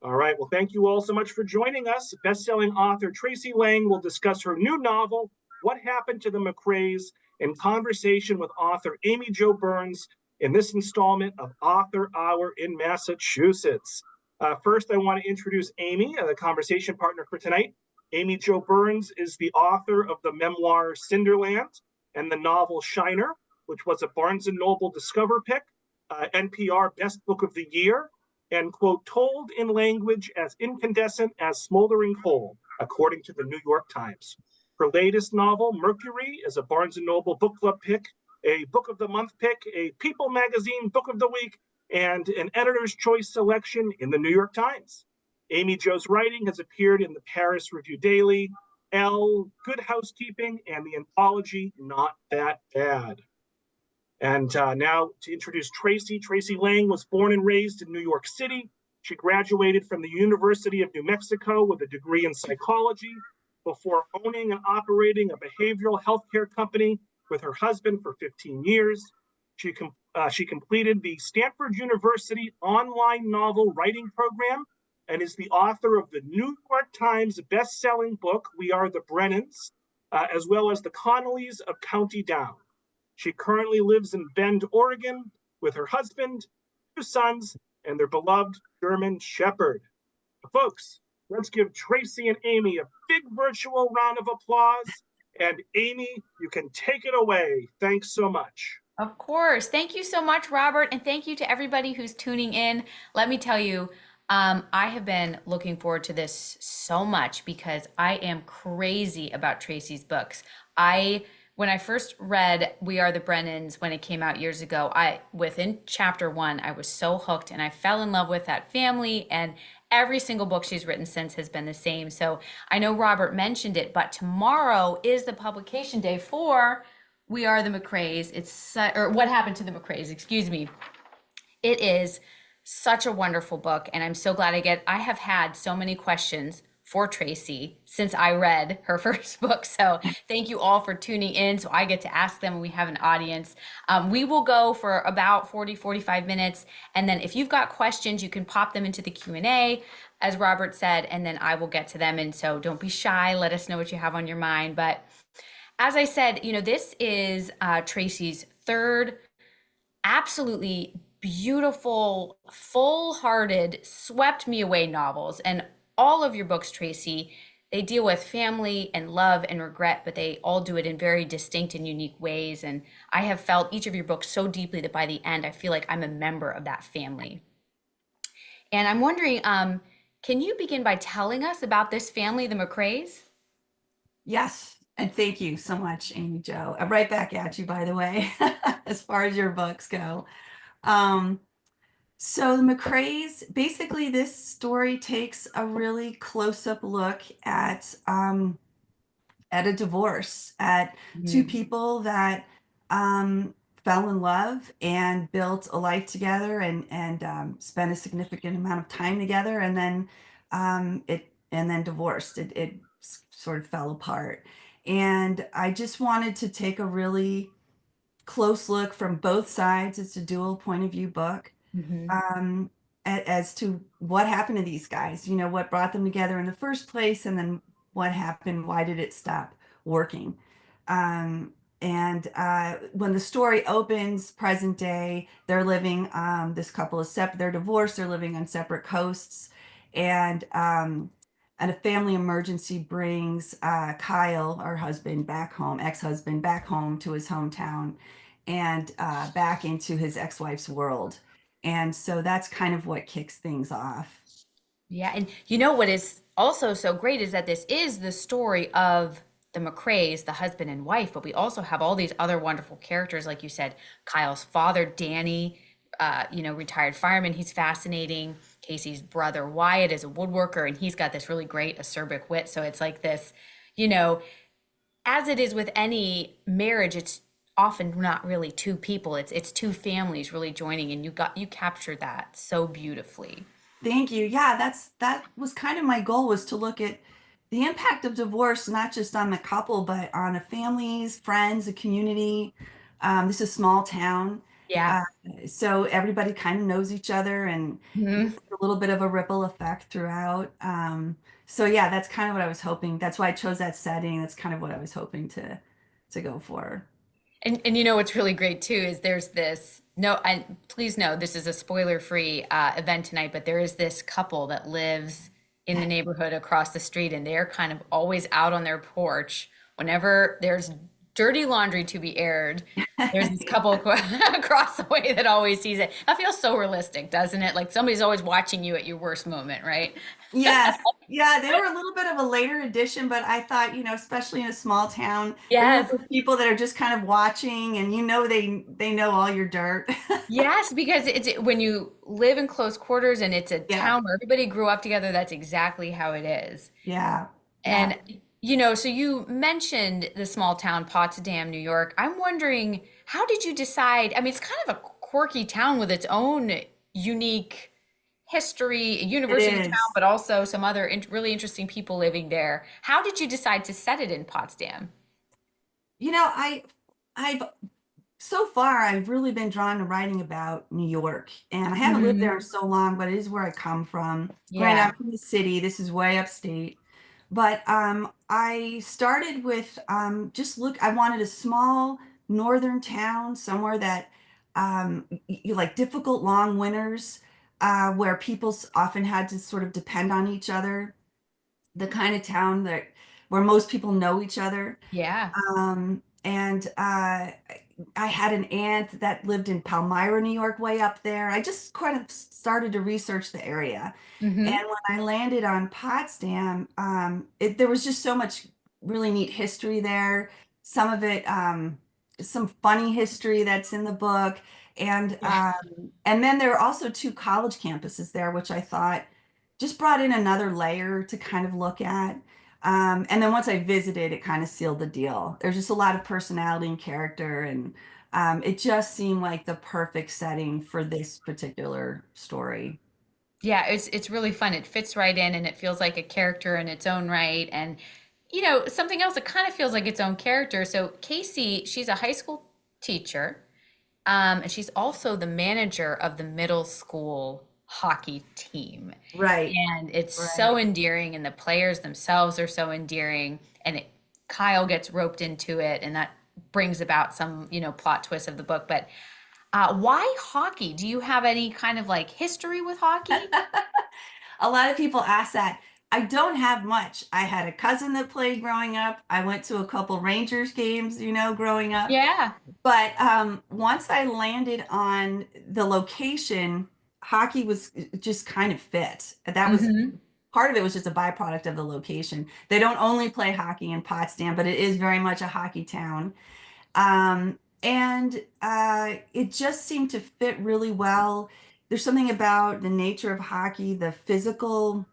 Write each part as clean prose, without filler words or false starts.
All right. Well, thank you all so much for joining us. Best-selling author Tracey Lange will discuss her new novel, What Happened to the McCrays, in conversation with author Amy Jo Burns in this installment of Author Hour in Massachusetts. First, I want to introduce Amy, the conversation partner for tonight. Amy Jo Burns is the author of the memoir Cinderland and the novel Shiner, which was a Barnes & Noble Discover pick, NPR Best Book of the Year, and, quote, told in language as incandescent as smoldering coal, according to the New York Times. Her latest novel, Mercury, is a Barnes & Noble Book Club pick, a Book of the Month pick, a People Magazine Book of the Week, and an Editor's Choice selection in the New York Times. Amy Jo's writing has appeared in the Paris Review Daily, Elle, Good Housekeeping, and the anthology Not That Bad. And now to introduce Tracey. Tracey Lange was born and raised in New York City. She graduated from the University of New Mexico with a degree in psychology before owning and operating a behavioral healthcare company with her husband for 15 years. She completed the Stanford University online novel writing program and is the author of the New York Times best-selling book, We Are the Brennans, as well as the Connellys of County Down. She currently lives in Bend, Oregon, with her husband, 2 sons, and their beloved German Shepherd. Folks, let's give Tracey and Amy a big virtual round of applause. And Amy, you can take it away. Thanks so much. Of course. Thank you so much, Robert. And thank you to everybody who's tuning in. Let me tell you, I have been looking forward to this so much because I am crazy about Tracey's books. When I first read We Are the Brennans when it came out years ago, within chapter 1, I was so hooked and I fell in love with that family, and every single book she's written since has been the same. So I know Robert mentioned it, but tomorrow is the publication day for We Are the McCrays. Or What Happened to the McCrays, excuse me. It is such a wonderful book, and I'm so glad I have had so many questions for Tracey since I read her first book. So thank you all for tuning in. So I get to ask them, and we have an audience. We will go for about 45 minutes. And then if you've got questions, you can pop them into the Q&A, as Robert said, and then I will get to them. And so don't be shy. Let us know what you have on your mind. But as I said, this is Tracey's third absolutely beautiful, full-hearted, swept me away novels. And all of your books, Tracey, they deal with family and love and regret, but they all do it in very distinct and unique ways. And I have felt each of your books so deeply that by the end, I feel like I'm a member of that family. And I'm wondering, can you begin by telling us about this family, the McCrays? Yes, and thank you so much, Amy Jo. I'm right back at you, by the way, as far as your books go. So the McCrays, basically this story takes a really close-up look at a divorce, at 2 people that fell in love and built a life together and spent a significant amount of time together, and then divorced. It sort of fell apart. And I just wanted to take a really close look from both sides. It's a dual point of view book. As to what happened to these guys, what brought them together in the first place, and then what happened, why did it stop working? And when the story opens, present day, they're living, this couple is they're divorced, they're living on separate coasts, and a family emergency brings Kyle, our husband, back home, ex-husband, back home to his hometown, and back into his ex-wife's world. And so that's kind of what kicks things off. Yeah, and what is also so great is that this is the story of the McCrays, the husband and wife, but we also have all these other wonderful characters, like you said, Kyle's father, Danny, retired fireman. He's fascinating. Casey's brother, Wyatt, is a woodworker, and he's got this really great acerbic wit. So it's like this, as it is with any marriage, it's often not really 2 people. It's 2 families really joining, and you captured that so beautifully. Thank you. Yeah, that was kind of my goal, was to look at the impact of divorce, not just on the couple, but on the families, friends, the community. This is a small town. Yeah. So everybody kind of knows each other, and Mhm. a little bit of a ripple effect throughout. So yeah, that's kind of what I was hoping. That's why I chose that setting. That's kind of what I was hoping to go for. And you know what's really great too is there's this no, and please know this is a spoiler-free event tonight, but there is this couple that lives in the neighborhood across the street, and they're kind of always out on their porch whenever there's dirty laundry to be aired. There's this couple across the way that always sees it. That feels so realistic, doesn't it? Like somebody's always watching you at your worst moment, right? Yes. Yeah, they were a little bit of a later addition, but I thought, especially in a small town, they're one of Yes. those people that are just kind of watching, and they know all your dirt. Yes, because it's when you live in close quarters and it's a Yeah. town where everybody grew up together, that's exactly how it is. Yeah. Yeah. And so you mentioned the small town Potsdam, New York. I'm wondering, how did you decide? I mean, it's kind of a quirky town with its own unique history, a It university town, is. but also some other really interesting people living there. How did you decide to set it in Potsdam? I've so far, I've really been drawn to writing about New York, and I haven't lived Hmm. there in so long, but it is where I come from. Granted, Yeah. I'm from the city. This is way upstate, but I started with I wanted a small northern town, somewhere that like difficult long winters, where people often had to sort of depend on each other. The kind of town that where most people know each other. Yeah. And I had an aunt that lived in Palmyra, New York, way up there. I just kind of started to research the area. And Hmm. when I landed on Potsdam, there was just so much really neat history there. Some of it, some funny history that's in the book. And Yeah. then there are also two college campuses there, which I thought just brought in another layer to kind of look at. And then once I visited, it kind of sealed the deal. There's just a lot of personality and character, and it just seemed like the perfect setting for this particular story. Yeah, it's really fun. It fits right in and it feels like a character in its own right. And something else that kind of feels like its own character. So Casey, she's a high school teacher, and she's also the manager of the middle school hockey team. Right, And it's so right. endearing, and the players themselves are so endearing. And Kyle gets roped into it, and that brings about some, plot twist of the book. But why hockey? Do you have any kind of like history with hockey? A lot of people ask that. I don't have much. I had a cousin that played growing up. I went to a couple Rangers games, growing up. Yeah. But once I landed on the location, hockey was just kind of fit. That was Hmm. part of it was just a byproduct of the location. They don't only play hockey in Potsdam, but it is very much a hockey town. And it just seemed to fit really well. There's something about the nature of hockey, the physical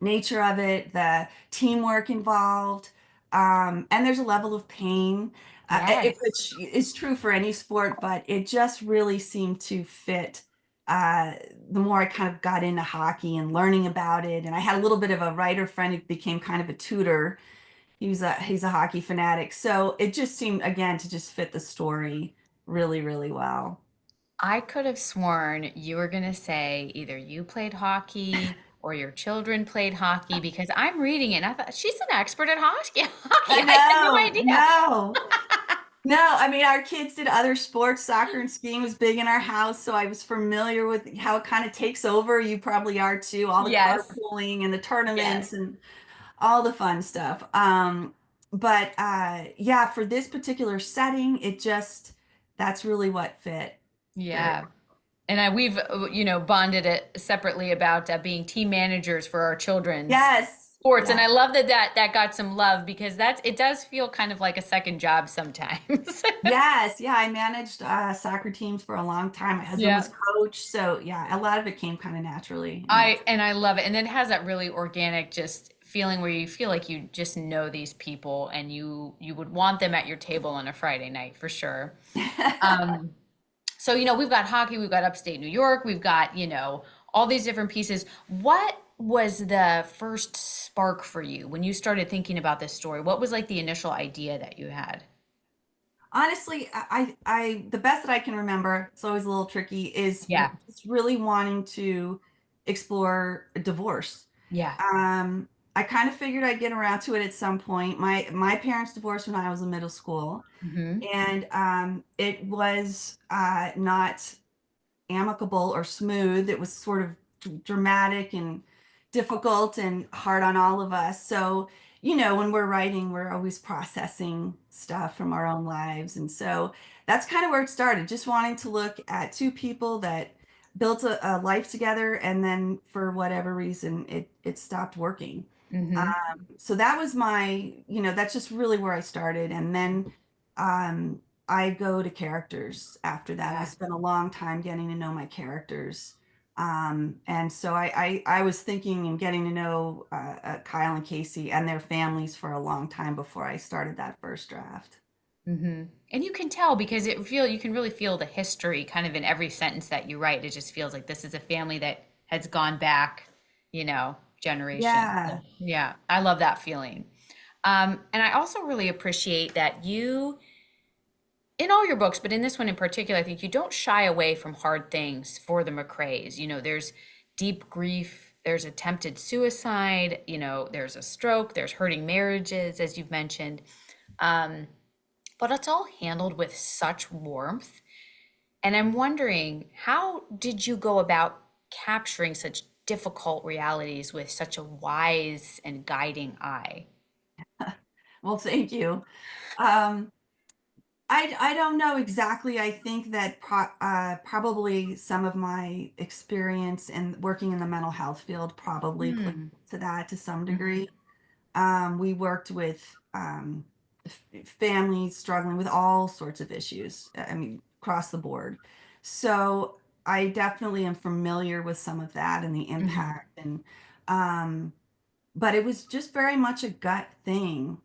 nature of it, the teamwork involved, and there's a level of pain, Yes. which is true for any sport, but it just really seemed to fit. Uh, the more I kind of got into hockey and learning about it, and I had a little bit of a writer friend who became kind of a tutor. He's a hockey fanatic, so it just seemed again to just fit the story really, really well. I could have sworn you were going to say either you played hockey or your children played hockey because I'm reading it and I thought she's an expert at hockey. Hockey. I had no No, idea. no. No, I mean, our kids did other sports. Soccer and skiing was big in our house, so I was familiar with how it kind of takes over. You probably are too, all the Yes. carpooling and the Yes. tournaments and all the fun stuff. But yeah, for this particular setting, that's really what fit very Yeah. well. And we've, bonded it separately about being team managers for our children's Yes, sports. And yeah. I love that got some love because it does feel kind of like a second job sometimes. Yes, yeah, I managed soccer teams for a long time. My husband Yeah. was coach, so yeah, a lot of it came kind of naturally in that. I love it. And then it has that really organic just feeling where you feel like you just know these people and you would want them at your table on a Friday night for sure. Um, so we've got hockey, we've got upstate New York, we've got, all these different pieces. What was the first spark for you when you started thinking about this story? What was like the initial idea that you had? Honestly, the best that I can remember, it's always a little tricky, is Yeah. just really wanting to explore divorce. Yeah. Um, I kind of figured I'd get around to it at some point. My parents divorced when I was in middle school, Mm-hmm. and it was not amicable or smooth. It was sort of dramatic and difficult and hard on all of us. So, when we're writing, we're always processing stuff from our own lives. And so that's kind of where it started, just wanting to look at two people that built a life together, and then for whatever reason, it stopped working. Mm-hmm. So that was that's just really where I started. And then um, I go to characters after that. I Yeah. spent a long time getting to know my characters. And so I was thinking and getting to know Kyle and Casey and their families for a long time before I started that first draft. Mm-hmm. And you can tell because you can really feel the history kind of in every sentence that you write. It just feels like this is a family that has gone back, generations. So, Yeah. yeah, I love that feeling. And I also really appreciate that you, in all your books, but in this one in particular, I think you don't shy away from hard things for the McCrays. There's deep grief, there's attempted suicide, there's a stroke, there's hurting marriages, as you've mentioned. Um, but it's all handled with such warmth. And I'm wondering, how did you go about capturing such difficult realities with such a wise and guiding eye? Well, thank you. Um, I don't know exactly. I think that probably some of my experience in working in the mental health field probably played Hmm. to that to some Hmm. degree. We worked with families struggling with all sorts of issues. I mean, across the board. So I definitely am familiar with some of that and the Hmm. impact. And um, but it was just very much a gut thing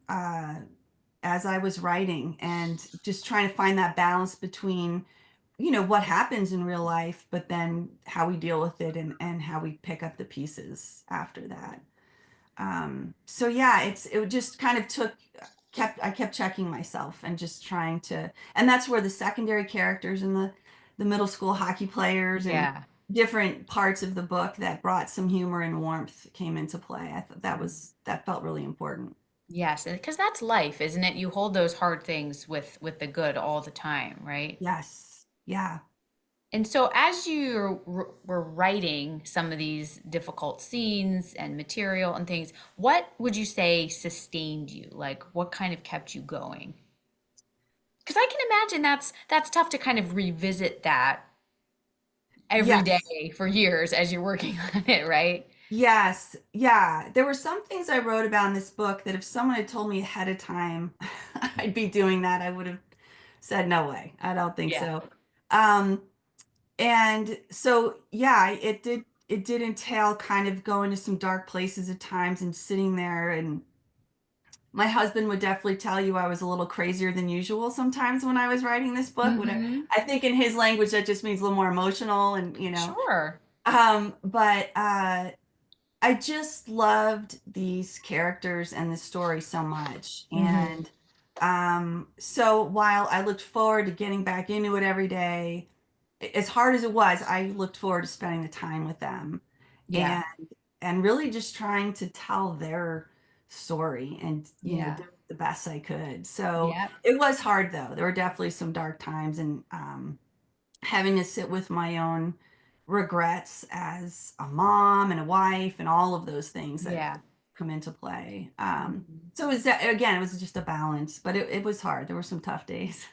as I was writing, and just trying to find that balance between what happens in real life, but then how we deal with it, and how we pick up the pieces after that. So yeah, it just kind of I kept checking myself and just trying to, and that's where the secondary characters and the middle school hockey players and Yeah. different parts of the book that brought some humor and warmth came into play. I thought that felt really important. Yes, because that's life, isn't it? You hold those hard things with the good all the time, right? Yes. Yeah. And so, as you were writing some of these difficult scenes and material and things, what would you say sustained you? Like, what kind of kept you going? Because I can imagine that's tough to kind of revisit that every Yes. day for years as you're working on it, right? Yes. Yeah. There were some things I wrote about in this book that if someone had told me ahead of time I'd be doing that, I would have said, no way. I don't think Yeah. so. Um, and so, yeah, it did entail kind of going to some dark places at times and sitting there. And my husband would definitely tell you I was a little crazier than usual sometimes when I was writing this book. Mm-hmm. I think in his language, that just means a little more emotional and. Sure. But I just loved these characters and the story so much. Mm-hmm. And so while I looked forward to getting back into it every day, as hard as it was, I looked forward to spending the time with them, Yeah. and really just trying to tell their story and Yeah. do the best I could. So Yeah. it was hard though. There were definitely some dark times, and having to sit with my own regrets as a mom and a wife and all of those things that Yeah. come into play. Mhm. So again, it was just a balance, but it was hard. There were some tough days.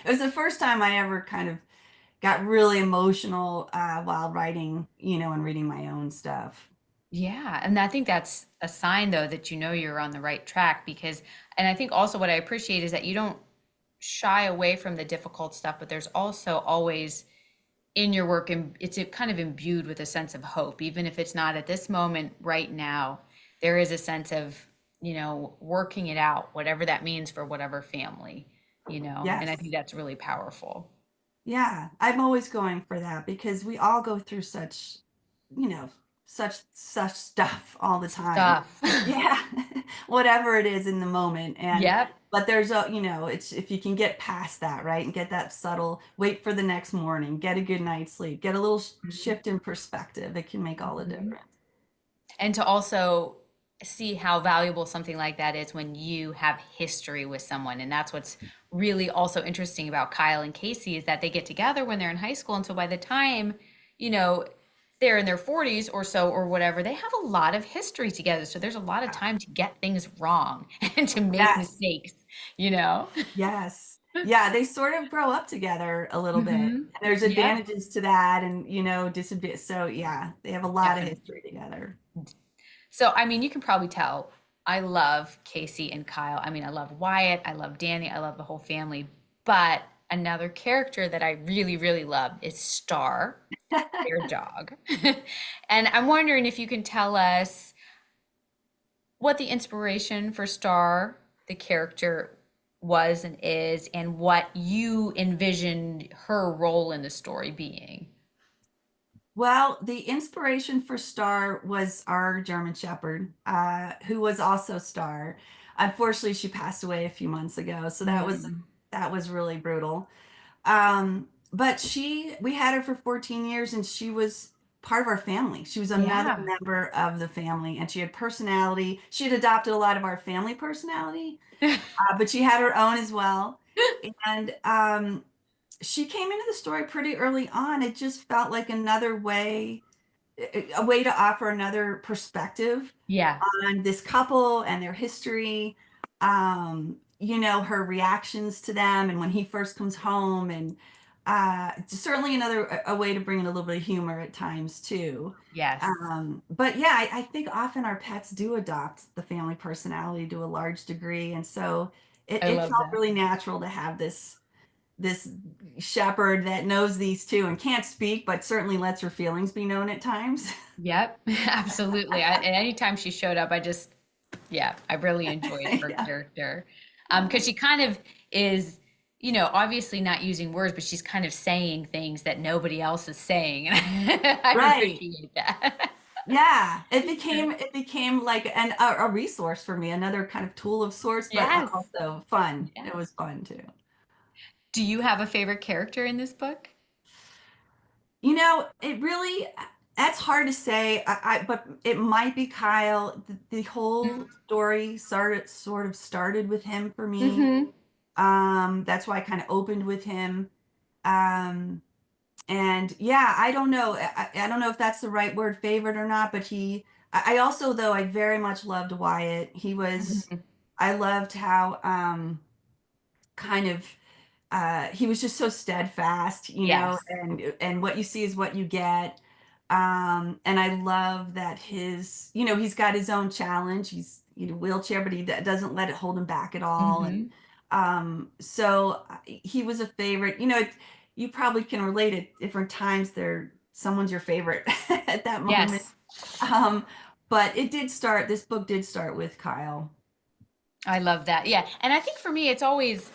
It was the first time I ever kind of got really emotional while writing, and reading my own stuff. Yeah, and I think that's a sign though that you know you're on the right track because and I think also what I appreciate is that you don't shy away from the difficult stuff, but there's also always in your work and it's kind of imbued with a sense of hope, even if it's not at this moment right now. There is a sense of, working it out, whatever that means for whatever family, and I Yes. think that's really powerful. Yeah. I'm always going for that because we all go through such, you know, such stuff all the time. Stuff. Yeah, whatever it is in the moment. And Yep. but there's a, it's if you can get past that, right? And get that subtle, wait for the next morning, get a good night's sleep, get a little shift in perspective, it can make all the Mhm. difference. And to also see how valuable something like that is when you have history with someone. And that's what's really also interesting about Kyle and Casey is that they get together when they're in high school. And so by the time, you know, they're in their 40s or so or whatever, they have a lot of history together. So there's a lot of time to get things wrong and to make Yes. mistakes, you know? Yes. Yeah, they sort of grow up together a little bit. Hmm. And there's Yep, advantages to that and, disadvantages. So yeah, they have a lot of definitely. history together. So, I mean, you can probably tell I love Casey and Kyle. I mean, I love Wyatt, I love Danny, I love the whole family. But another character that I really, really love is Star, their dog. And I'm wondering if you can tell us what the inspiration for Star, the character, was and is, and what you envisioned her role in the story being. Well, the inspiration for Star was our German Shepherd, who was also Star. Unfortunately, she passed away a few months ago, so Mm. that was really brutal. But we had her for 14 years, and she was part of our family. She was another Yeah. member of the family, and she had personality. She had adopted a lot of our family personality, but she had her own as well. And she came into the story pretty early on. It just felt like another way, a way to offer another perspective Yeah. on this couple and their history. Her reactions to them and when he first comes home, and certainly another a way to bring in a little bit of humor at times too. Yes. But yeah, I think often our pets do adopt the family personality to a large degree, and so I it love felt that. really natural to have this shepherd that knows these two and can't speak, but certainly lets her feelings be known at times. Yep, absolutely. And anytime she showed up, yeah, I really enjoyed her Yeah. character. Because she kind of is, obviously not using words, but she's kind of saying things that nobody else is saying. And I Right. appreciate that. Yeah, it became like a resource for me, another kind of tool of sorts, but Yes. also fun. Yeah. It was fun too. Do you have a favorite character in this book? It really that's hard to say. But it might be Kyle. The whole story sort of started with him for me. Mm-hmm. That's why I kind of opened with him. Um, And yeah, I don't know. I don't know if that's the right word, favorite or not, but I also, though, I very much loved Wyatt. I loved how, kind of, he was just so steadfast, Yes. and what you see is what you get. And I love that he's got his own challenge. He's, wheelchair, but he doesn't let it hold him back at all. And Mm-hmm. so he was a favorite. You probably can relate at different times. Someone's your favorite at that moment. Yes. Um, but this book did start with Kyle. I love that. Yeah. And I think for me, it's always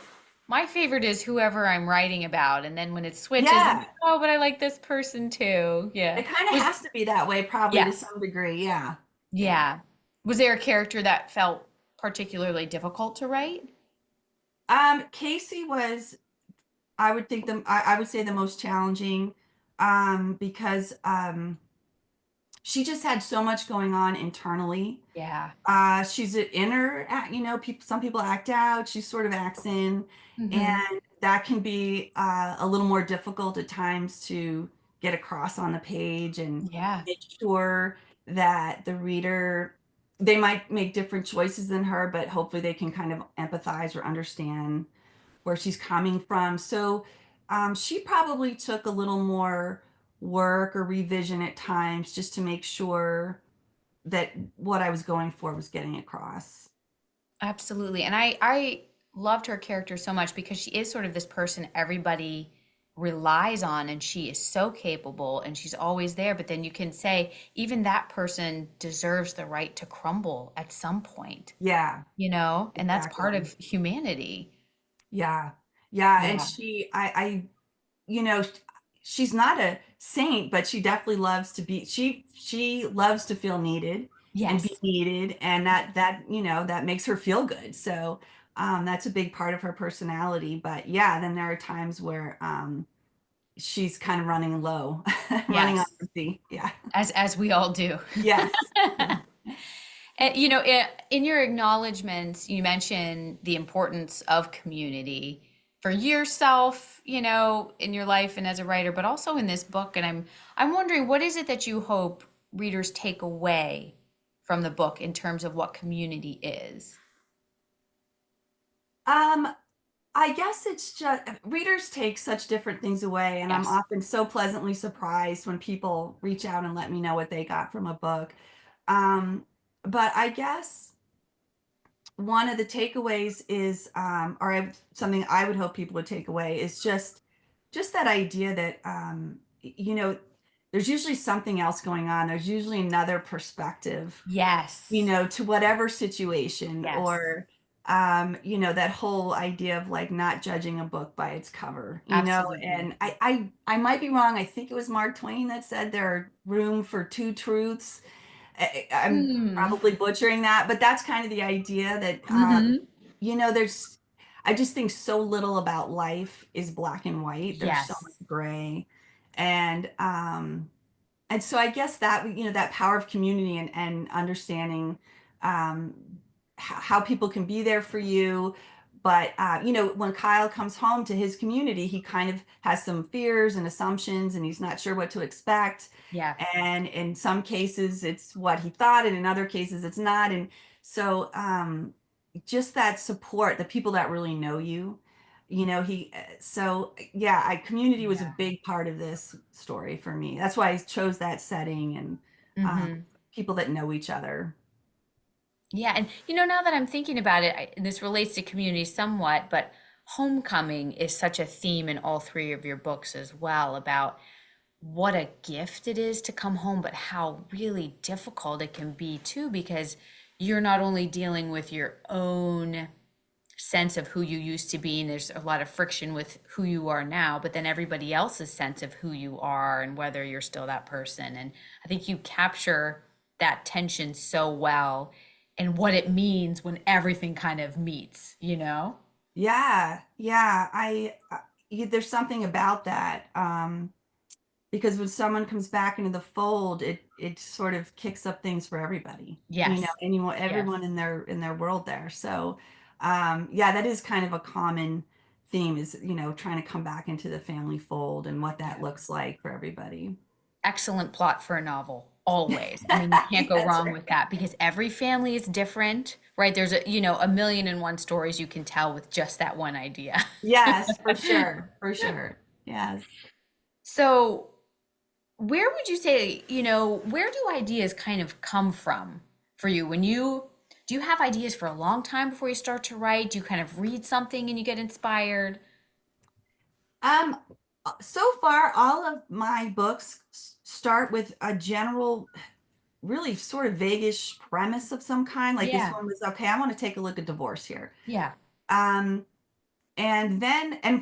my favorite is whoever I'm writing about. And then when it switches, I'm Yeah, like, oh, but I like this person too. Yeah. it kind of Was, has to be that way, probably to yes. some degree. Yeah. Yeah. Yeah. Was there a character that felt particularly difficult to write? Casey was, I would say the most challenging, because she just had so much going on internally. Yeah. She's an inner, some people act out, she sort of acts in, Hmm. and that can be a little more difficult at times to get across on the page and Yeah. make sure that the reader, they might make different choices than her, but hopefully they can kind of empathize or understand where she's coming from. So she probably took a little more work or revision at times just to make sure that what I was going for was getting across. Absolutely. And I loved her character so much because she is sort of this person everybody relies on and she is so capable and she's always there. But then you can say even that person deserves the right to crumble at some point, Yeah, and that's part exactly. of humanity. Yeah. Yeah. And Yeah. you know, she's not saint, but she definitely loves to be, she loves to feel needed and be Yes. needed, and that that makes her feel good. So that's a big part of her personality. But yeah, then there are times where she's kind of running low, running on Yes. empty. Yeah. As we all do. Yes. Yeah. And, in your acknowledgments, you mentioned the importance of community for yourself, in your life and as a writer, but also in this book. And I'm wondering, what is it that you hope readers take away from the book in terms of what community is? Um, I guess it's just readers take such different things away, and I'm Yes. often so pleasantly surprised when people reach out and let me know what they got from a book. Um, but I guess one of the takeaways is, something I would hope people would take away is just that idea that there's usually something else going on. There's usually another perspective, Yes. to whatever situation, Yes. or that whole idea of like not judging a book by its cover, Absolutely. and I might be wrong. I think it was Mark Twain that said there are room for two truths. I'm Hmm. probably butchering that, but that's kind of the idea that Mm-hmm. there's I just think so little about life is black and white. There's so much Yes. gray. And so I guess that that power of community, and understanding um how people can be there for you. But when Kyle comes home to his community, he kind of has some fears and assumptions, and he's not sure what to expect. Yeah. And in some cases it's what he thought, and in other cases it's not. And so just that support, the people that really know you, he so yeah, community was a Yeah. big part of this story for me. That's why I chose that setting, and um, Mm-hmm. people that know each other. Yeah, and now that I'm thinking about it, and this relates to community somewhat, but homecoming is such a theme in all three of your books as well, about what a gift it is to come home, but how really difficult it can be too, because you're not only dealing with your own sense of who you used to be, and there's a lot of friction with who you are now, but then everybody else's sense of who you are and whether you're still that person. And I think you capture that tension so well, and what it means when everything kind of meets. Yeah, yeah. There's something about that, because when someone comes back into the fold, it sort of kicks up things for everybody. Yes. Anyone, Yes. everyone in their world there. So, yeah, that is kind of a common theme, is trying to come back into the family fold, and what that Yeah. looks like for everybody. Excellent plot for a novel, always. I mean, you can't go That's wrong with right. that because every family is different, right? There's a million and one stories you can tell with just that one idea. Yes, for sure, for sure. Yes. So, where would you say, where do ideas kind of come from for you? Do you have ideas for a long time before you start to write? Do you kind of read something and you get inspired? Um, so far, all of my books start with a general, really sort of vaguish premise of some kind. Like this Yeah. one was, okay, I want to take a look at divorce here. Yeah. Um, and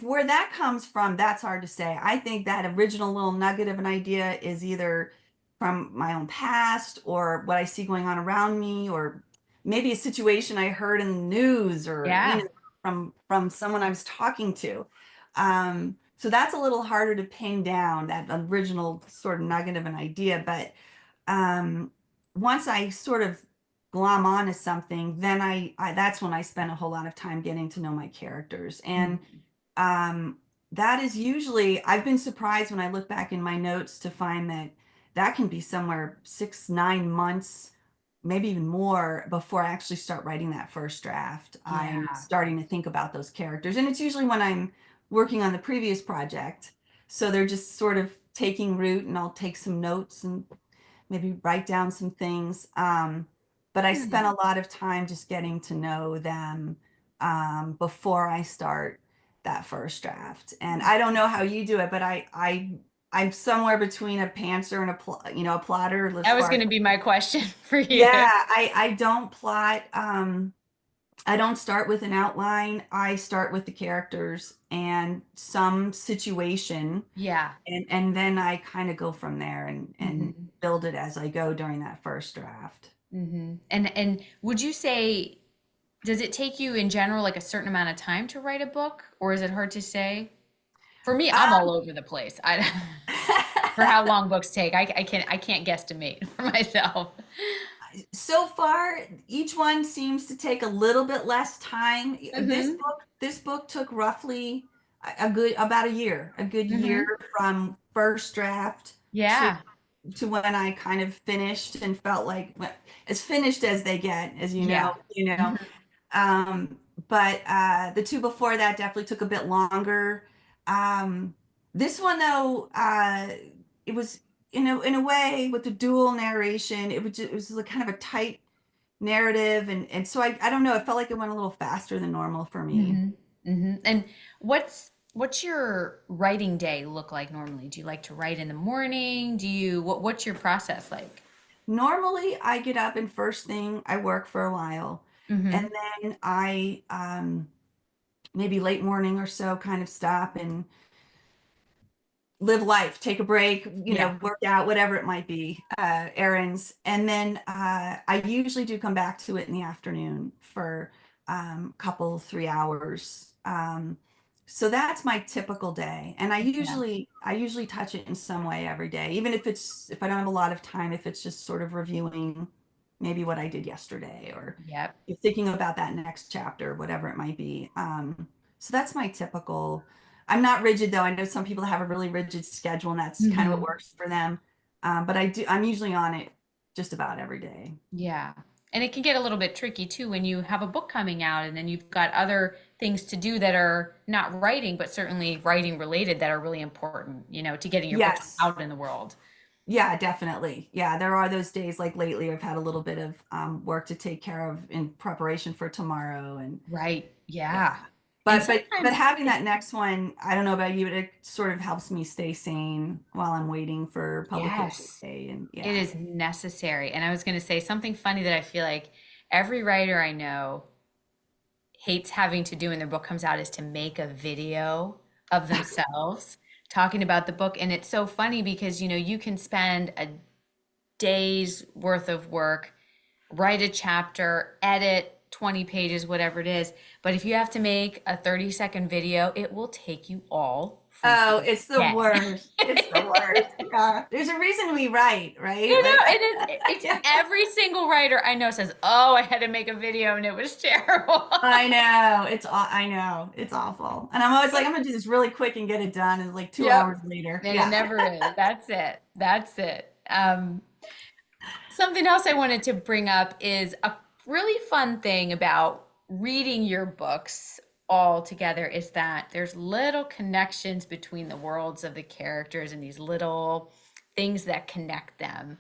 where that comes from, that's hard to say. I think that original little nugget of an idea is either from my own past, or what I see going on around me, or maybe a situation I heard in the news, or Yeah. from someone I was talking to. So that's a little harder to pin down, that original sort of nugget of an idea. But um, once I sort of glom on to something, then that's when I spend a whole lot of time getting to know my characters. And Mhm. um, that is usually, I've been surprised when I look back in my notes to find that that can be somewhere 6, 9 months, maybe even more, before I actually start writing that first draft. I'm Yeah. starting to think about those characters. And it's usually when I'm working on the previous project. So they're just sort of taking root, and I'll take some notes and maybe write down some things. But I Hmm. spent a lot of time just getting to know them before I start that first draft. And I don't know how you do it, but I'm somewhere between a pantser and a plotter, as That was far going as, to be my question for you. yeah, I don't plot. I don't start with an outline. I start with the characters and some situation, Yeah. and then I kind of go from there and Hmm. build it as I go during that first draft. Hmm. And would you say, does it take you in general like a certain amount of time to write a book, or is it hard to say? For me, I'm all over the place. I for how long books take, I can't guesstimate for myself. So far, each one seems to take a little bit less time. Hmm. This book took roughly a good about a good year Hmm. from first draft to Yeah. when I kind of finished and felt like, well, as finished as they get, as Yeah. you know. Hmm. Um, but the two before that definitely took a bit longer. Um, this one though, it was in a way with the dual narration. It was like kind of a tight narrative, and so I don't know. It felt like it went a little faster than normal for me. Hmm. Hmm. And what's your writing day look like normally? Do you like to write in the morning? What's your process like? Normally, I get up and first thing I work for a while, and Hmm. then I maybe late morning or so kind of stop and live life, take a break, Yeah. work out, whatever it might be, errands. And then I usually do come back to it in the afternoon for couple, 3 hours. So that's my typical day. And Yeah. I usually touch it in some way every day, even if I don't have a lot of time, if it's just sort of reviewing maybe what I did yesterday or Yep. you're thinking about that next chapter, whatever it might be. So that's my typical. I'm not rigid though. I know some people have a really rigid schedule and that's kind of what Hmm. works for them. But I'm usually on it just about every day. Yeah. And it can get a little bit tricky too when you have a book coming out and then you've got other things to do that are not writing, but certainly writing related that are really important, to getting your books Yes. out in the world. Yeah, definitely. Yeah, there are those days like lately I've had a little bit of work to take care of in preparation for tomorrow and Right. yeah. Yeah. And But sometimes having that next one, I don't know about you, but it sort of helps me stay sane while I'm waiting for publication yes, day and it yeah. is necessary. And I was going to say something funny that I feel like every writer I know hates having to do when their book comes out is to make a video of themselves talking about the book. And it's so funny because, you can spend a day's worth of work, write a chapter, edit 20 pages, whatever it is. But if you have to make a 30-second video, it will take you all Oh, freaking it's the day. worst. It's the worst. Yeah. There's a reason we write, right? Like, It's yeah. every single writer I know says, "Oh, I had to make a video and it was terrible." I know. I know. It's awful. And I'm always like, I'm gonna do this really quick and get it done. And like two Yep. hours later. And it Yeah. never is. That's it. That's it. Something else I wanted to bring up is a really fun thing about reading your books all together is that there's little connections between the worlds of the characters and these little things that connect them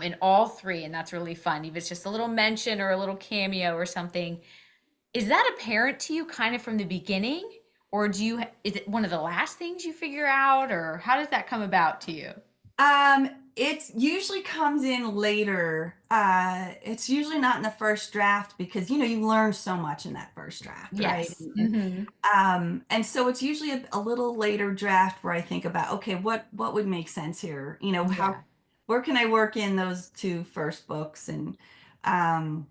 in all three. And that's really fun. If it's just a little mention or a little cameo or something, is that apparent to you kind of from the beginning? Or is it one of the last things you figure out? Or how does that come about to you? Um, it usually comes in later. It's usually not in the first draft because you learn so much in that first draft, right? Yes. Hmm. And so it's usually a little later draft where I think about, okay, what would make sense here? Yeah. Where can I work in those two first books? And um,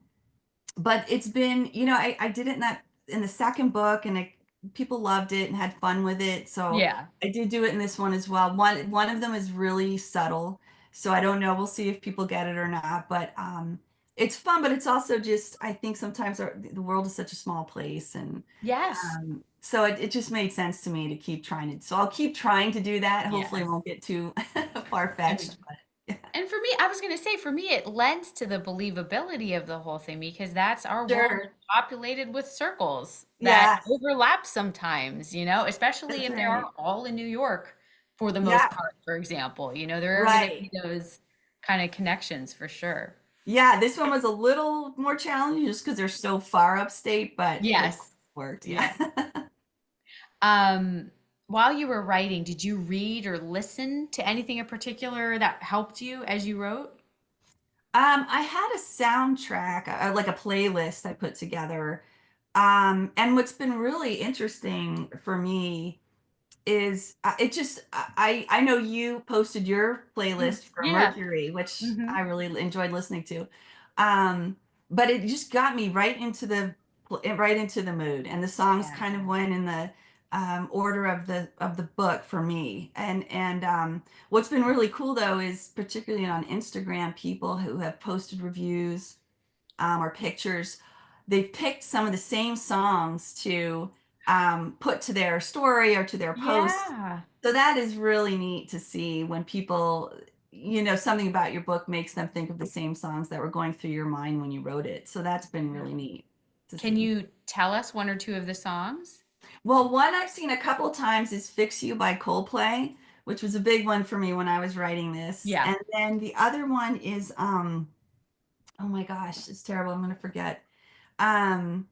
but it's been, I did it in the second book, and people loved it and had fun with it. So Yeah. I did do it in this one as well. One of them is really subtle, so I don't know. We'll see if people get it or not. But it's fun, but it's also just I think sometimes the world is such a small place, and Yes. so it just made sense to me to keep trying to. So I'll keep trying to do that. Hopefully, it Yes. won't get too far And fetched. But and for me, I was going to say, for me, it lends to the believability of the whole thing because that's our world sure, populated with circles that yes, overlap sometimes, especially that's if they are right. all in New York for the most Yeah, part, for example. There are going to right. be those kind of connections for sure. Yeah, this one was a little more challenging just because they're so far upstate, but it Yes. worked. Yeah. Yeah. Um, while you were writing, did you read or listen to anything in particular that helped you as you wrote? I had a soundtrack, like a playlist I put together. And what's been really interesting for me is it just I know you posted your Mm, playlist for yeah. Mercury, which Hmm. I really enjoyed listening to. Um, but it just got me right into the mood, and the songs Yeah. kind of went in the order of the book for me. And what's been really cool though is particularly on Instagram, people who have posted reviews or pictures, they've picked some of the same songs to put to their story or to their post. Yeah. So that is really neat to see when people, something about your book makes them think of the same songs that were going through your mind when you wrote it. So that's been really neat to Can see. you tell us one or two of the songs? Well, one I've seen a couple of times is Fix You by Coldplay, which was a big one for me when I was writing this. Yeah. And then the other one is, oh my gosh, it's terrible. I'm going to forget. Um,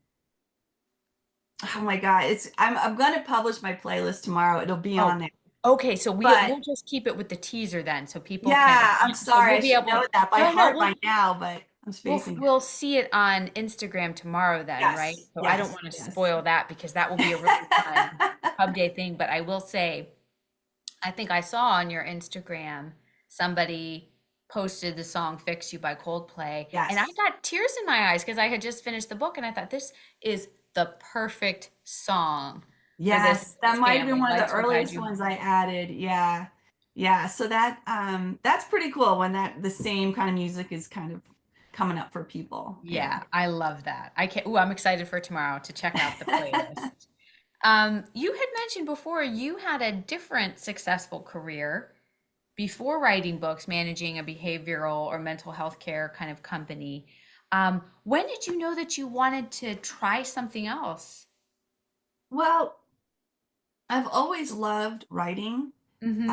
Oh my God, I'm gonna publish my playlist tomorrow. It'll be Oh, on there. okay. So we'll But just keep it with the teaser then, so people can. yeah, I'm So sorry. we'll I be should know able. that by No, no, heart by now, but I'm spacing it. we'll see it on Instagram tomorrow then, right? Yes, So I don't yes, want to yes. spoil that because that will be a really fun pub day thing. But I will say, I think I saw on your Instagram somebody posted the song "Fix You" by Coldplay, and I Yes. got tears in my eyes because I had just finished the book and I thought this is the perfect song for Yes, this that might have been family, one of like the to guide earliest you. ones I added. Yeah. Yeah, so that's pretty cool when the same kind of music is kind of coming up for people. Yeah. Yeah, I love that. I can't. Ooh, I'm excited for tomorrow to check out the playlist. You had mentioned before you had a different successful career before writing books, managing a behavioral or mental health care kind of company. When did you know that you wanted to try something else? Well, I've always loved writing. Mm-hmm.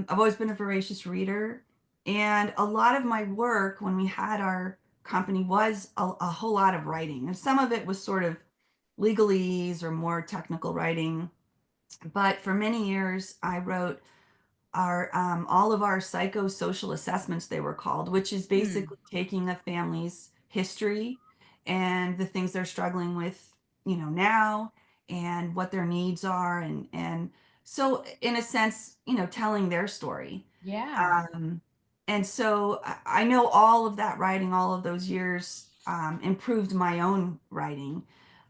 I've always been a voracious reader, and a lot of my work when we had our company was a whole lot of writing, and some of it was sort of legalese or more technical writing. But for many years, I wrote our all of our psychosocial assessments, they were called, which is Hmm. basically taking a family's history and the things they're struggling with, now, and what their needs are, and so in a sense, telling their story. Yeah, um, and so I know all of that writing, all of those years improved my own writing.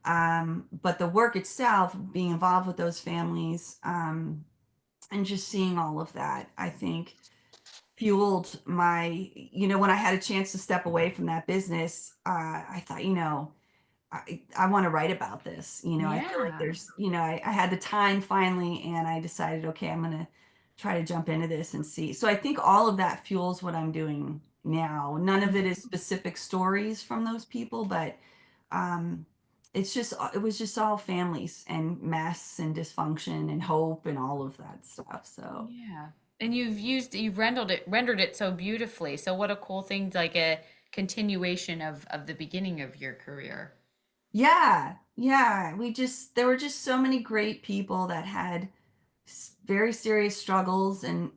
But the work itself, being involved with those families, and just seeing all of that, I think fueled when I had a chance to step away from that business, I thought, I want to write about this. I feel like yeah. there's, I had the time finally, and I decided, okay, I'm going to try to jump into this and see. So I think all of that fuels what I'm doing now. None of it is specific stories from those people, but um, it was just all families and mess and dysfunction and hope and all of that stuff. So Yeah. And you've rendered it so beautifully. So what a cool thing, like a continuation of the beginning of your career. yeah, yeah, there were just so many great people that had very serious struggles and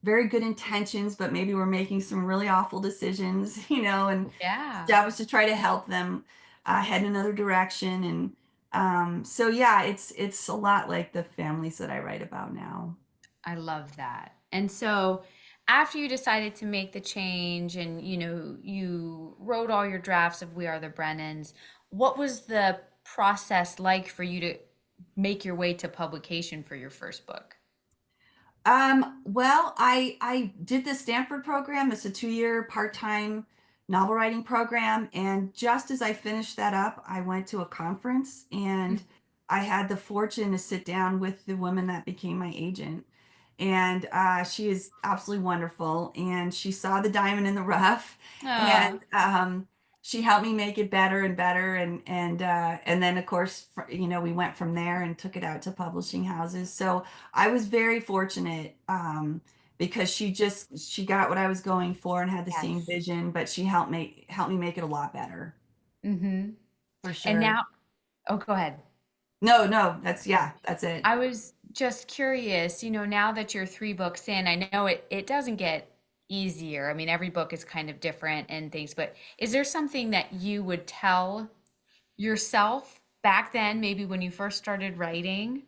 very good intentions, but maybe were making some really awful decisions, and Yeah. job was to try to help them head in another direction. And so yeah, it's a lot like the families that I write about now. I love that. And so after you decided to make the change and you wrote all your drafts of We Are the Brennans, what was the process like for you to make your way to publication for your first book? Well, I did the Stanford program. It's a 2-year part-time novel writing program, and just as I finished that up, I went to a conference, and I had the fortune to sit down with the woman that became my agent. And she is absolutely wonderful, and she saw the diamond in the rough, and Oh, she helped me make it better and better. And then of course, we went from there and took it out to publishing houses. So I was very fortunate, because she got what I was going for and had the same yes. vision, but she helped me make it a lot better, Mm-hmm. for And sure. now, oh, go ahead. No, no, that's it. I was just curious, now that you're 3 books in, I know it doesn't get easier. I mean, every book is kind of different and things, but is there something that you would tell yourself back then, maybe when you first started writing?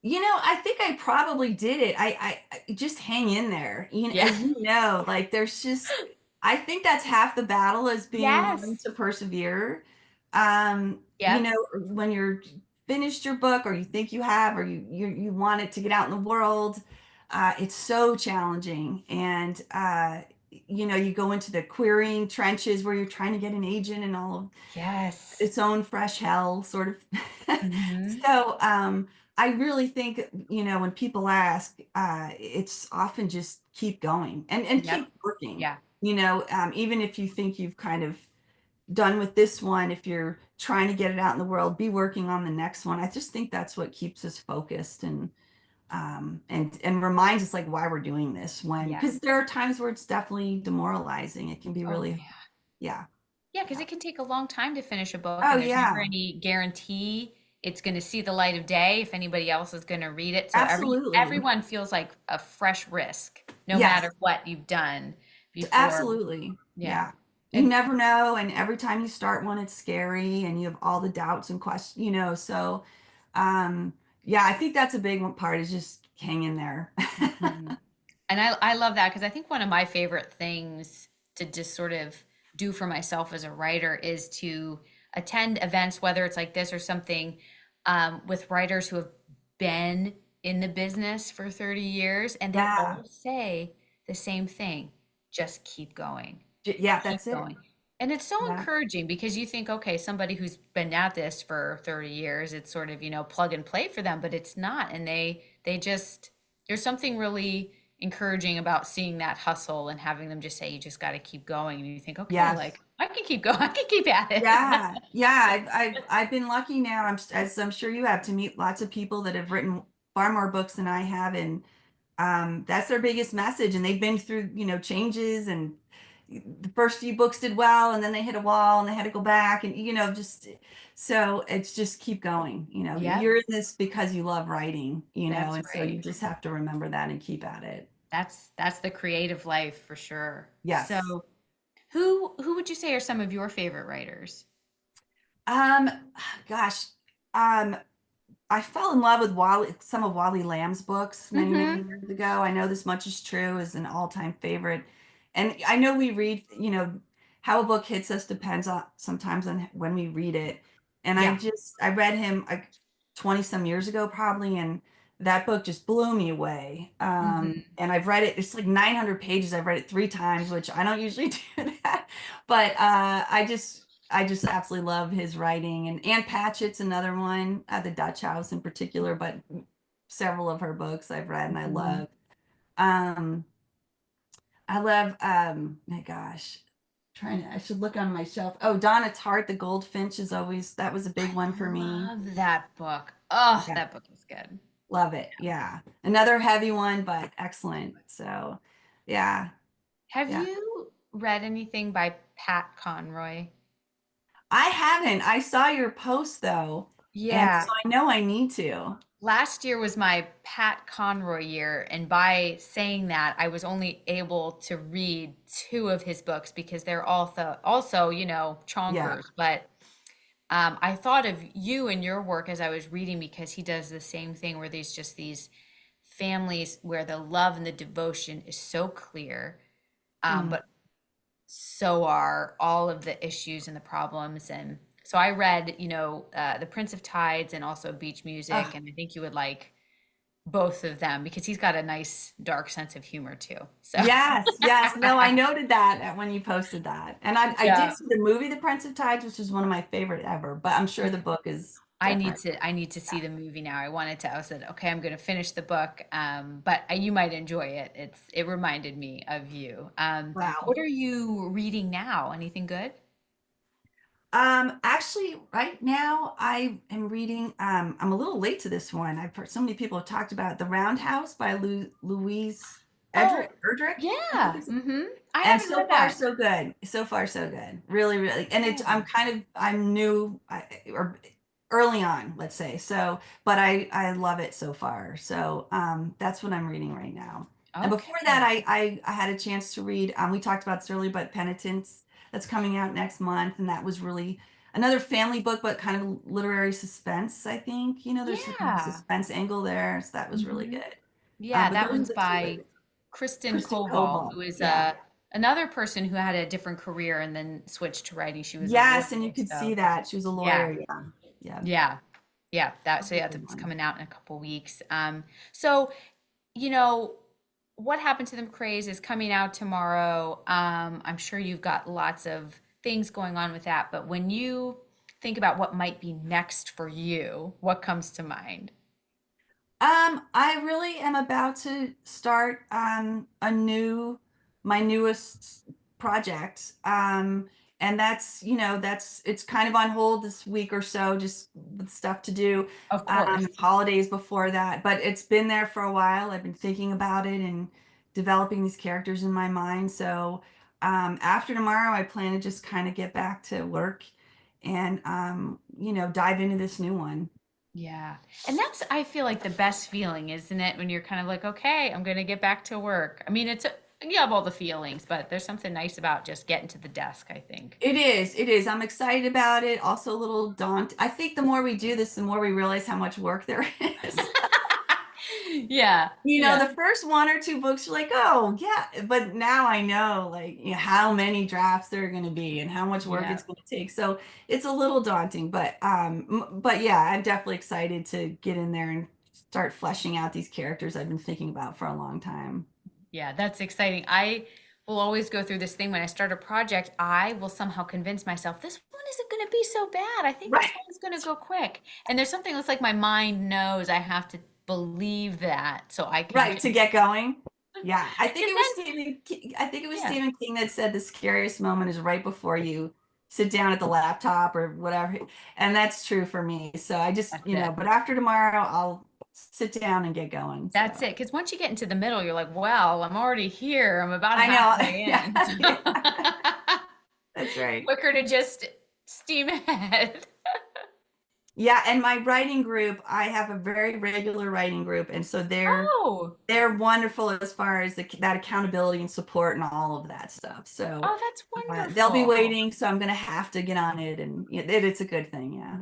I think I probably did it. I just hang in there. Yeah. As you know, like there's just, I think that's half the battle is being willing Yes. to persevere. Yep. When you're finished your book or you think you have, or you want it to get out in the world, it's so challenging. And, you go into the querying trenches where you're trying to get an agent and all of Yes. its own fresh hell sort of. Mm-hmm. So I really think, when people ask, it's often just keep going and Yep. keep working. Yeah. Even if you think you've kind of done with this one, if you're trying to get it out in the world, be working on the next one. I just think that's what keeps us focused and reminds us like why we're doing this, when Yeah. because there are times where it's definitely demoralizing. It can be Oh, really, yeah. yeah. Yeah, because Yeah. it can take a long time to finish a book, Oh and there's never yeah, any guarantee it's going to see the light of day if anybody else is going to read it. So absolutely. everyone feels like a fresh risk, no Yes. matter what you've done before. Absolutely. Yeah. Yeah. You And never know. And every time you start one, it's scary and you have all the doubts and questions. So, um, yeah, I think that's a big one part is just hang in there. mhm. And I love that because I think one of my favorite things to just sort of do for myself as a writer is to attend events, whether it's like this or something, with writers who have been in the business for 30 years, and they Yeah. all say the same thing: just keep going, Yeah, keep that's it. going. And it's so Yeah. encouraging because you think, okay, somebody who's been at this for 30 years, it's sort of, plug and play for them, but it's not. And they just, there's something really encouraging about seeing that hustle and having them just say, you just got to keep going. And you think, okay, Yes. like I can keep going, I can keep at it. Yeah. Yeah. I've been lucky now, as I'm sure you have, to meet lots of people that have written far more books than I have. And that's their biggest message. And they've been through, changes, and the first few books did well, and then they hit a wall and they had to go back, and, just so it's just keep going. Yep, You're in this because you love writing, that's and so right. you just have to remember that and keep at it. That's the creative life for sure. Yes. So who would you say are some of your favorite writers? Um, gosh, um, I fell in love with some of Wally Lamb's books many, many Mm-hmm. years ago. I Know This Much Is True is an all-time favorite. And I know we read, how a book hits us depends on sometimes on when we read it. And Yeah. I read him like 20 some years ago probably, and that book just blew me away. Mm-hmm. And I've read it, it's like 900 pages. I've read it 3 times, which I don't usually do that. But I just absolutely love his writing. And Ann Patchett's another one, The Dutch House in particular, but several of her books I've read and I Mm-hmm. love. Um, I love, my gosh, I should look on my shelf. Oh, Donna Tartt, The Goldfinch that was a big one for me. I love that book. Oh, Yeah, that book is good. love it. Yeah. Another heavy one, but excellent. So, yeah, Have yeah. you read anything by Pat Conroy? I haven't. I saw your post though, and Yeah. so I know I need to. Last year was my Pat Conroy year, and by saying that, I was only able to read two of his books because they're also, Yeah. chonkers. But I thought of you and your work as I was reading because he does the same thing where there's just these families where the love and the devotion is so clear, Mm. but so are all of the issues and the problems. And so I read, The Prince of Tides and also Beach Music, and I think you would like both of them because he's got a nice dark sense of humor too. So Yes, yes. No, I noted that when you posted that. And I did yeah. see the movie The Prince of Tides, which is one of my favorite ever, but I'm sure the book is different. I need to see the movie now. I said, okay, I'm going to finish the book. But you might enjoy it. It reminded me of you. Wow. What are you reading now? Anything good? Actually, right now I am reading, I'm a little late to this one. I've heard so many people have talked about it, The Roundhouse by Louise Oh, Erdrich, I think yeah. it's, Mm-hmm. I and haven't so read far that. so good. So far so good. Really, really. And Oh, I'm new, or early on, let's say. So, but I love it so far. So, that's what I'm reading right now. And before that, okay. I had a chance to read, we talked about this earlier, but Penitence, that's coming out next month. And that was really, another family book, but kind of literary suspense, I think. There's some kind of Yeah. suspense angle there. So that was really Hmm. good. Yeah, But that those are one's the two. by Kristen Kristen Koval, Koval. who is Yeah. another person who had a different career and then switched to writing. She was a lawyer, Yes, and you could see so that. She was a yeah, lawyer. Yeah. Yeah. yeah, yeah. That was a good That's one. coming out in a couple weeks. So you know, what happened to the McCrays is coming out tomorrow. I'm sure you've got lots of things going on with that, but when you think about what might be next for you, what comes to mind? I really am about to start my newest project. And it's kind of on hold this week or so, just with stuff to do. Of course. Holidays before that, but it's been there for a while. I've been thinking about it and developing these characters in my mind. So after tomorrow, I plan to just kind of get back to work and dive into this new one. Yeah. And that's, I feel like the best feeling, isn't it? When you're kind of like, okay, I'm going to get back to work. I mean, you have all the feelings, but there's something nice about just getting to the desk, I think. It is. It is. I'm excited about it. Also a little daunting. I think the more we do this, the more we realize how much work there is. Yeah. Yeah. The first one or two books, you're like, oh, yeah. But now I know, like, how many drafts there are going to be and how much work Yeah. it's going to take. So it's a little daunting, but yeah, I'm definitely excited to get in there and start fleshing out these characters I've been thinking about for a long time. Yeah. That's exciting. I will always go through this thing when I start a project, I will somehow convince myself this one isn't going to be so bad. I think this Right. one's going to go quick. And there's something that's like my mind knows I have to believe that so I can Right, to get going. Yeah, I think because it was then yeah. Stephen King that said the scariest moment is right before you sit down at the laptop or whatever. And that's true for me. So I just, That's it. but after tomorrow, I'll sit down and get going. That's So it. Because once you get into the middle, you're like, well, I'm already here. I'm about I halfway know. in. So Yeah, that's right. quicker to just steam ahead. Yeah, and my writing group, I have a very regular writing group, and so Oh, they're wonderful as far as that accountability and support and all of that stuff. So oh, that's they'll be wonderful. waiting, so I'm gonna have to get on it, and it's a good thing. Yeah.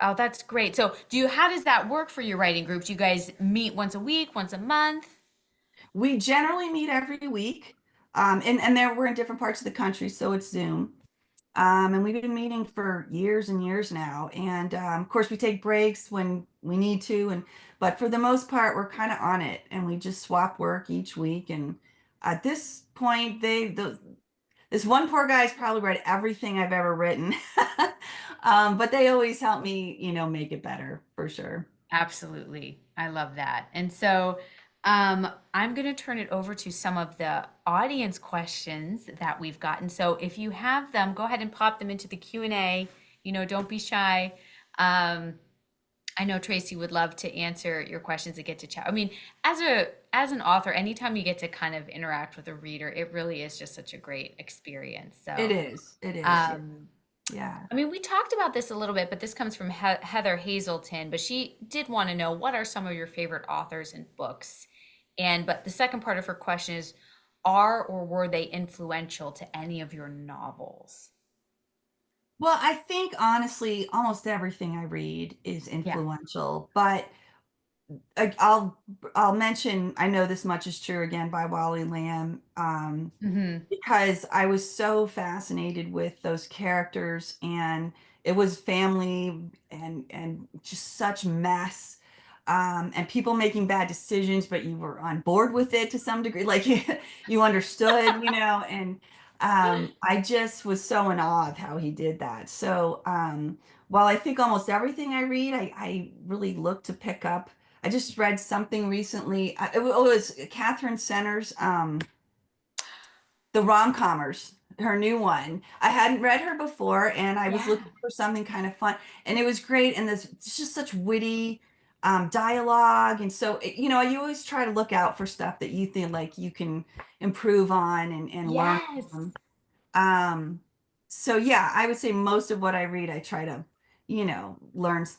Oh, that's great. So, how does that work for your writing group? Do you guys meet once a week, once a month? We generally meet every week, and there we're in different parts of the country, so it's Zoom. And we've been meeting for years and years now. And of course, we take breaks when we need to, but for the most part, we're kind of on it, and we just swap work each week. And at this point, this one poor guy's probably read everything I've ever written, but they always help me, make it better for sure. Absolutely. I love that. And so I'm going to turn it over to some of the audience questions that we've gotten. So if you have them, go ahead and pop them into the Q&A. Don't be shy. Um, I know Tracy would love to answer your questions and get to chat. I mean, as an author, anytime you get to kind of interact with a reader, it really is just such a great experience. It So, is. It is. Yeah. um, Yeah. I mean, we talked about this a little bit, but this comes from Heather Hazelton, but she did want to know what are some of your favorite authors and books? But the second part of her question is, are or were they influential to any of your novels? Well, I think honestly, almost everything I read is Yeah. influential, but I- I'll I'll mention I know this much is true again by Wally Lamb, Hmm. because I was so fascinated with those characters, and it was family and just such mess, and people making bad decisions, but you were on board with it to some degree, like you understood, and I just was so in awe of how he did that. So while I think almost everything I read, I really look to pick up. I just read something recently. It was Catherine Center's The Rom-Commers, her new one. I hadn't read her before, and I was Yeah. looking for something kind of fun, and it was great. And this it's just such witty dialogue, and so you always try to look out for stuff that you think like you can improve on and learn Yes. from. Um, so yeah, I would say most of what I read, I try to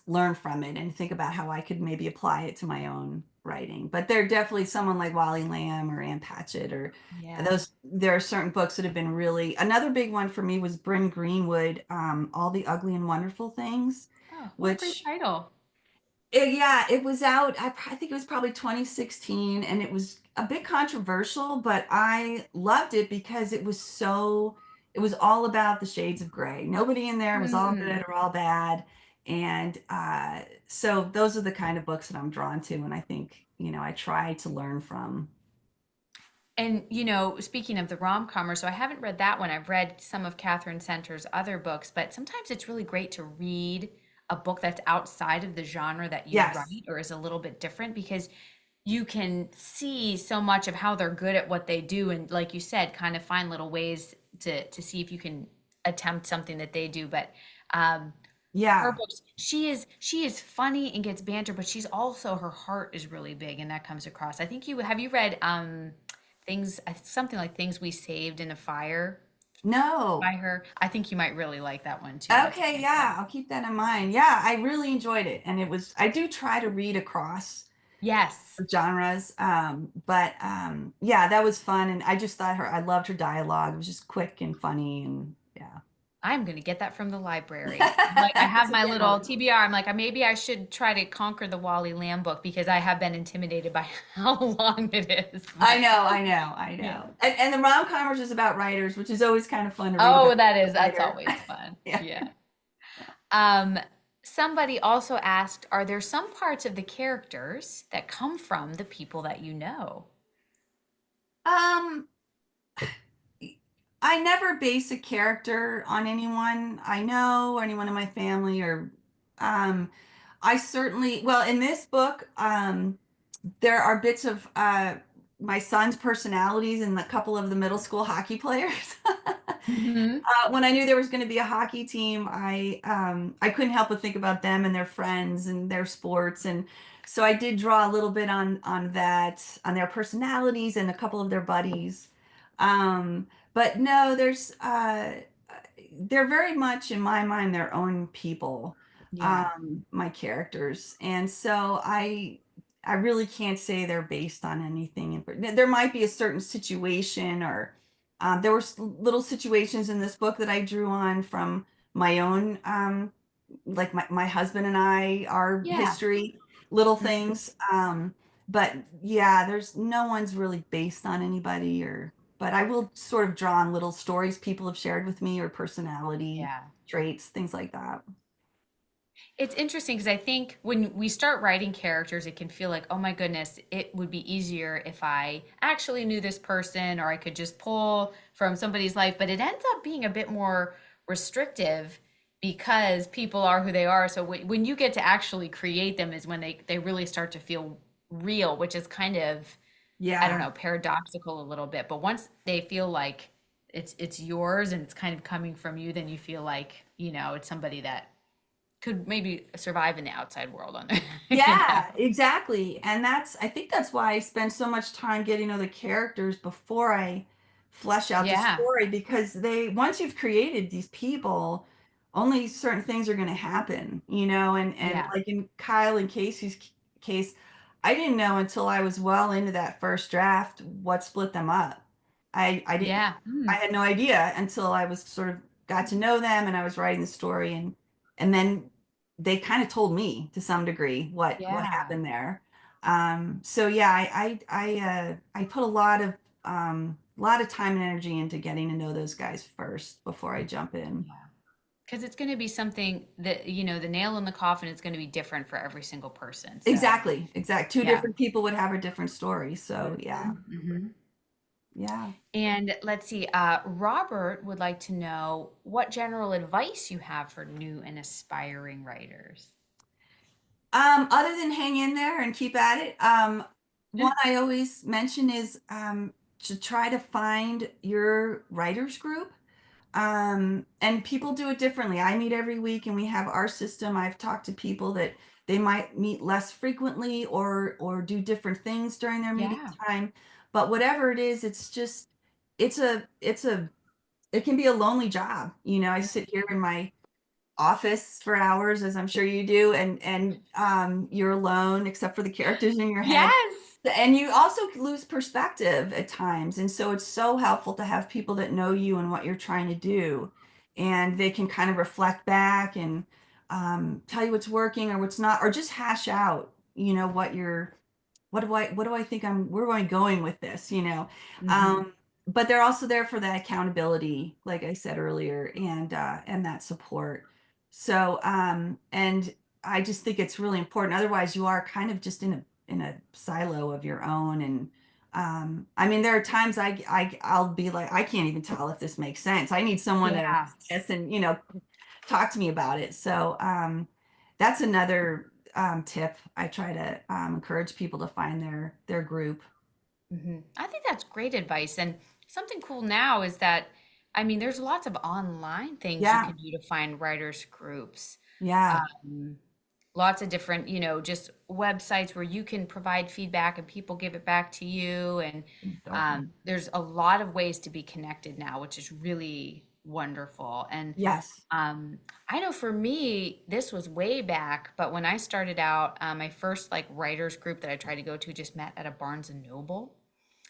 learn from it and think about how I could maybe apply it to my own. writing, but they're definitely someone like Wally Lamb or Ann Patchett or Yeah. those. There are certain books that have been really. Another big one for me was Bryn Greenwood, All the Ugly and Wonderful Things, Oh, what a great which title. yeah, it was out. I think it was probably 2016, and it was a bit controversial, but I loved it because it was so. It was all about the shades of gray. Nobody in there was all Hmm. good or all bad, and so those are the kind of books that I'm drawn to, and I think I try to learn from. And speaking of the rom-commer, so I haven't read that one. I've read some of Catherine Center's other books, but sometimes it's really great to read a book that's outside of the genre that you Yes. write or is a little bit different because you can see so much of how they're good at what they do and like you said, kind of find little ways to see if you can attempt something that they do. But um her Yeah. books, she is funny and gets banter, but she's also her heart is really big and that comes across. I think you read things something like Things We Saved in a Fire by No. her. I think you might really like that one too. That's a Okay, great one. yeah, I'll keep that in mind. Yeah, I really enjoyed it, and I do try to read across Yes. genres. But yeah, that was fun, and I loved her dialogue. It was just quick and funny, and yeah. I'm gonna get that from the library. Like I have It's a my good little one. TBR. I'm like, maybe I should try to conquer the Wally Lamb book because I have been intimidated by how long it is. I But know, I know, I yeah. know. And the rom-comers is about writers, which is always kind of fun to read about Oh, a that's writer. always fun. Yeah. Yeah. Um, Somebody also asked, are there some parts of the characters that come from the people that you know? Um, I never base a character on anyone I know or anyone in my family or um I certainly, well, in this book, there are bits of my son's personalities and a couple of the middle school hockey players. Hmm. When I knew there was going to be a hockey team, I couldn't help but think about them and their friends and their sports, and so I did draw a little bit on that, on their personalities and a couple of their buddies. But no, they're very much in my mind their own people, Yeah. my characters, and so I really can't say they're based on anything. There might be a certain situation or there were little situations in this book that I drew on from my own, like my husband and I, our Yeah. history, little things. But yeah, there's no one's really based on anybody but I will sort of draw on little stories people have shared with me or personality Yeah. traits, things like that. It's interesting because I think when we start writing characters, it can feel like, oh my goodness, it would be easier if I actually knew this person or I could just pull from somebody's life. But it ends up being a bit more restrictive because people are who they are. So when you get to actually create them is when they really start to feel real, which is kind of, I don't Yeah. know, paradoxical a little bit. But once they feel like it's yours and it's kind of coming from you, then you feel like, it's somebody that could maybe survive in the outside world on there. Yeah, exactly. And I think that's why I spend so much time getting to know the characters before I flesh out the Yeah. story because once you've created these people, only certain things are going to happen, and Yeah. like in Kyle and Casey's case, I didn't know until I was well into that first draft what split them up. I didn't, Yeah. I Mm. had no idea until I was sort of got to know them and I was writing the story and then they kind of told me to some degree what Yeah. happened there. So yeah, I put a lot of time and energy into getting to know those guys first before I jump in. Yeah. Because it's going to be something that, the nail in the coffin is going to be different for every single person. So, Exactly, exact. Two yeah. different people would have a different story. So yeah, Hmm. yeah. And let's see, Robert would like to know what general advice you have for new and aspiring writers. Other than hang in there and keep at it, one I always mention is to try to find your writers group. And people do it differently. I meet every week and we have our system. I've talked to people that they might meet less frequently or do different things during their meeting Yeah. time. But whatever it is, it's a it can be a lonely job. I sit here in my office for hours, as I'm sure you do, and you're alone except for the characters in your head. Yes. And you also lose perspective at times. And so it's so helpful to have people that know you and what you're trying to do. And they can kind of reflect back and tell you what's working or what's not, or just hash out, what do I think where am I going with this, Hmm. but they're also there for that accountability, like I said earlier, and that support. So, and I just think it's really important. Otherwise, you are kind of just in a silo of your own. And I mean, there are times I'll be like, I can't even tell if this makes sense. I need someone to Yeah. listen, talk to me about it. So that's another tip. I try to encourage people to find their group. I think that's great advice. And something cool now is that, I mean, there's lots of online things you Yeah, can do to find writers groups. yeah, Um, Lots of different, just websites where you can provide feedback and people give it back to you. And totally. there's a lot of ways to be connected now, which is really wonderful. And Yes, um, I know for me, this was way back, but when I started out, my first like writers group that I tried to go to just met at a Barnes and Noble.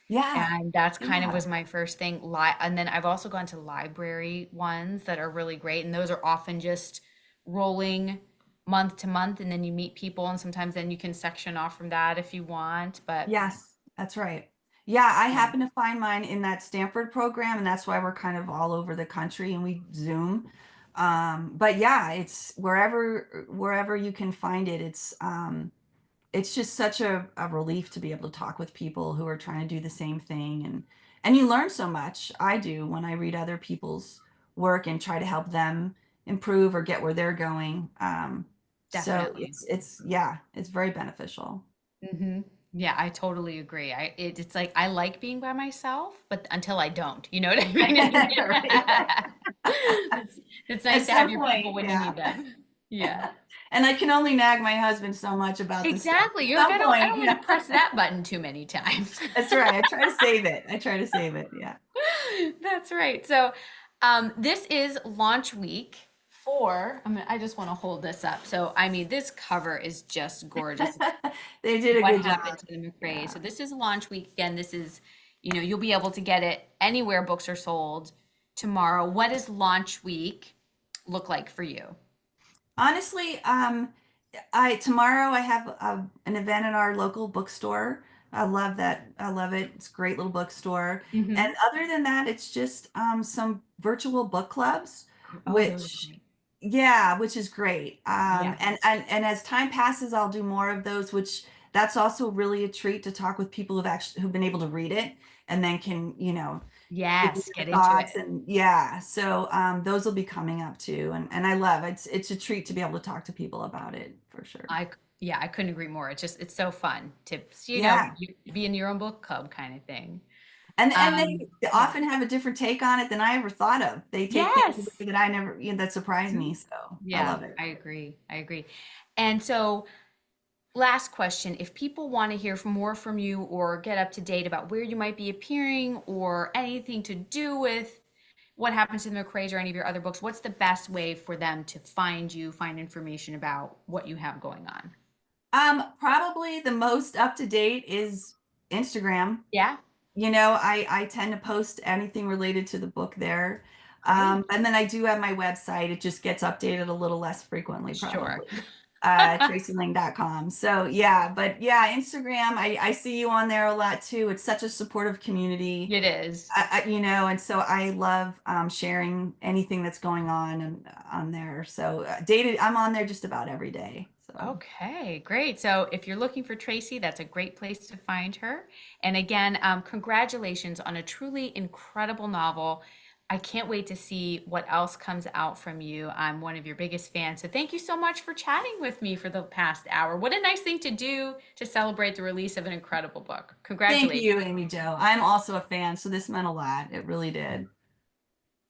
yeah, And that's kind of yeah, was my first thing. And then I've also gone to library ones that are really great. And those are often just rolling month to month. And then you meet people. And sometimes then you can section off from that if you want. But yes, that's right. Yeah, I yeah, happen to find mine in that Stanford program, and that's why we're kind of all over the country and we Zoom. But yeah, it's wherever you can find it. It's just such a relief to be able to talk with people who are trying to do the same thing, and you learn so much. I do when I read other people's work and try to help them improve or get where they're going. So definitely. it's yeah, it's very beneficial. Hmm. Yeah, I totally agree. It's like I like being by myself, but until I don't, you know what I mean? Right. It's, it's nice At to have some your people point, when you yeah. need them. Yeah. And I can only nag my husband so much about this stuff. Exactly. At You're like, some I point, don't want to press that button too many times. that's right. I try to save it. I try to save it. Yeah. That's right. So, this is launch week for, I just want to hold this up. So, I mean, this cover is just gorgeous. They did a What good happened job. to the McCrays? Yeah. So, this is launch week. Again, this is, you'll be able to get it anywhere books are sold tomorrow. What does launch week look like for you? Honestly, I tomorrow I have an event at our local bookstore. I love that. I love it. It's a great little bookstore. And Hmm. other than that, it's just some virtual book clubs, Oh, those are which great. yeah, which is great. Yes. And as time passes, I'll do more of those, which that's also really a treat to talk with people who've been able to read it and then can, give you Yes, their get into thoughts. it. And yeah, so those will be coming up too. And I love it's a treat to be able to talk to people about it for sure. Yeah, I couldn't agree more. It's so fun to, Yeah. be in your own book club kind of thing. And they Yeah. often have a different take on it than I ever thought of. They take things Yes. that I never, that surprised Mhm. me. So I Yeah, love it. I agree. I agree. And so, last question, if people want to hear more from you or get up to date about where you might be appearing or anything to do with what happens in the McCrays or any of your other books, what's the best way for them to find you, find information about what you have going on? Probably the most up to date is Instagram. Yeah, I tend to post anything related to the book there. great. And then I do have my website. It just gets updated a little less frequently, Sure. probably. TraceyLange.com. So yeah, but yeah, Instagram, I see you on there a lot too. It's such a supportive community. It is. And so I love sharing anything that's going on and on there. So dated, I'm on there just about every day. So Okay, great. So if you're looking for Tracy, that's a great place to find her. And again, congratulations on a truly incredible novel. I can't wait to see what else comes out from you. I'm one of your biggest fans. So thank you so much for chatting with me for the past hour. What a nice thing to do to celebrate the release of an incredible book. thank Congratulations. you, Amy Jo. I'm also a fan, so this meant a lot. It really did.